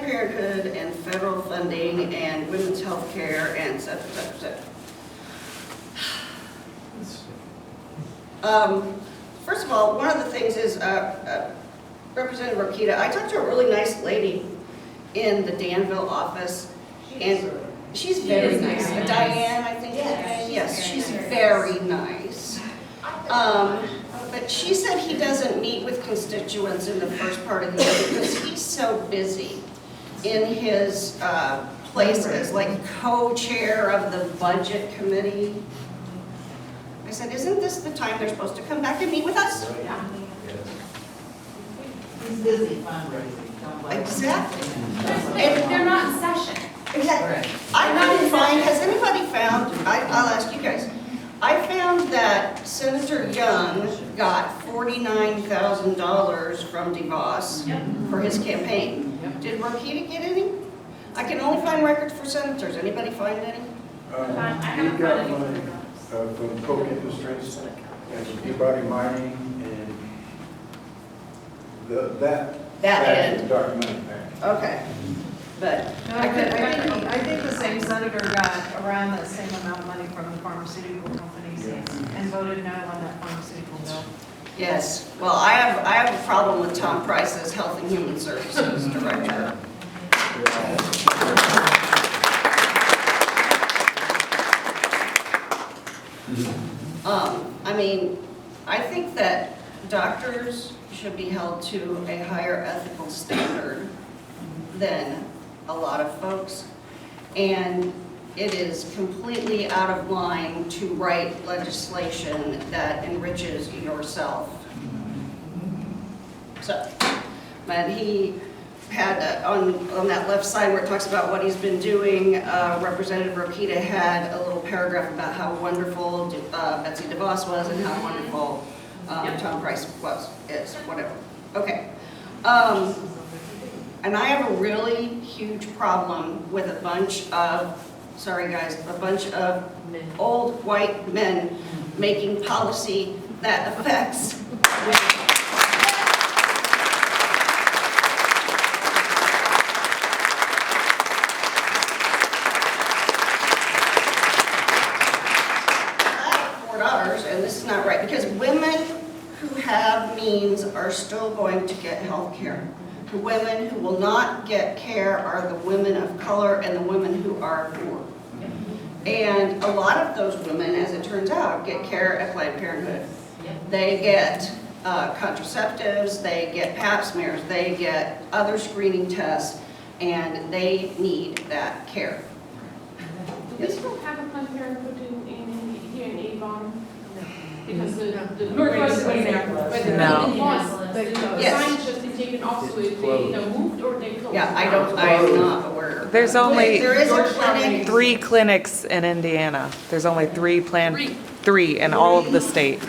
Parenthood and federal funding and women's health care and et cetera, et cetera, et cetera. First of all, one of the things is Representative Rokita, I talked to a really nice lady in the Danville office, and she's very nice. Diane, I think. Yes, she's very nice. But she said he doesn't meet with constituents in the first part of the year because he's so busy in his places, like co-chair of the budget committee. I said, isn't this the time they're supposed to come back and meet with us? Yeah. He's busy fundraising. Exactly. They're not in session. Exactly. I couldn't find, has anybody found, I'll ask you guys, I found that Senator Young got $49,000 from DeVos for his campaign. Did Rokita get any? I can only find records for senators. Anybody find any? We got money from coke industries and Peabody mining and that end. documented back. Okay. But No, I think the same senator got around the same amount of money from the pharmaceutical companies and voted no on that pharmaceutical bill. yes, well, I have a problem with Tom Price as Health and Human Services Director. I mean, I think that doctors should be held to a higher ethical standard than a lot of folks. And it is completely out of line to write legislation that enriches yourself. So, but he had, on that left side where it talks about what he's been doing, Representative Rokita had a little paragraph about how wonderful Betsy DeVos was and how wonderful Tom Price is, whatever. Okay. And I have a really huge problem with a bunch of, sorry guys, a bunch of old white men making policy that affects women. And this is not right, because women who have means are still going to get health care. The women who will not get care are the women of color and the women who are poor. And a lot of those women, as it turns out, get care at Planned Parenthood. They get contraceptives, they get pap smears, they get other screening tests, and they need that care. Do we still have a Planned Parenthood here in Avon? Because the Northwest is there, but the signs just been taken off, so if they moved or they closed. Yeah, I'm not aware. There's only there is a clinic. 3 clinics in Indiana. There's only 3 planned, 3 in all of the state.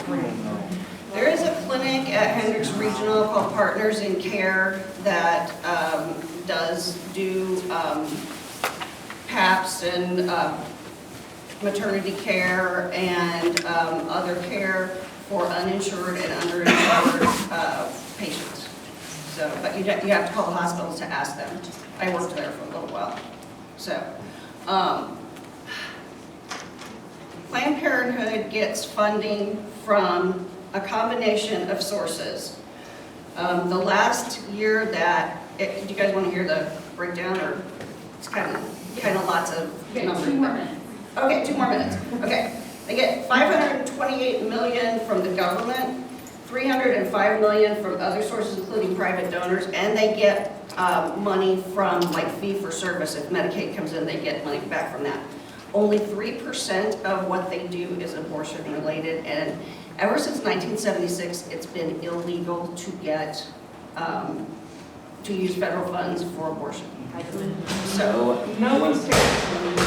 There is a clinic at Hendricks Regional called Partners in Care that does do PAPs and maternity care and other care for uninsured and underinsured patients. So, but you have to call the hospitals to ask them. I worked there for a little while. So, Planned Parenthood gets funding from a combination of sources. The last year that, do you guys want to hear the breakdown, or it's kind of lots of numbers? 2 more minutes. Okay, 2 more minutes. Okay, they get $528 million from the government, $305 million from other sources, including private donors, and they get money from like fee-for-service. If Medicaid comes in, they get money back from that. Only 3% of what they do is abortion-related, and ever since 1976, it's been illegal to get to use federal funds for abortion. So No one's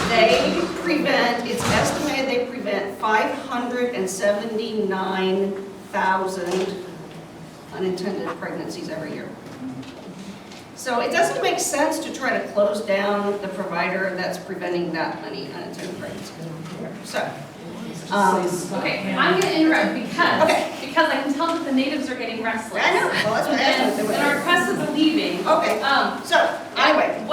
they prevent, it's estimated they prevent 579,000 unintended pregnancies every year. So it doesn't make sense to try to close down the provider that's preventing that many unintended pregnancies. So, Okay, I'm going to interrupt because I can tell that the natives are getting restless. I know, well, that's what I asked them. And our press is leaving. Okay, so anyway,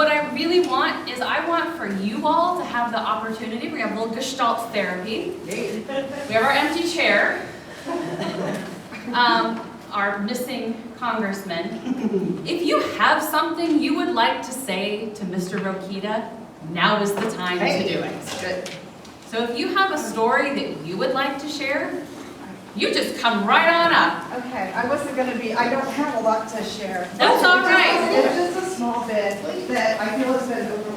want is I want for you all to have the opportunity, we have a little gestalt therapy. We have our empty chair. Our missing congressman. If you have something you would like to say to Mr. Rokita, now is the time to do it. Good. So if you have a story that you would like to share, you just come right on up. Okay, I wasn't gonna be, I don't have a lot to share. That's all right. It's just a small bit that I feel has been overlooked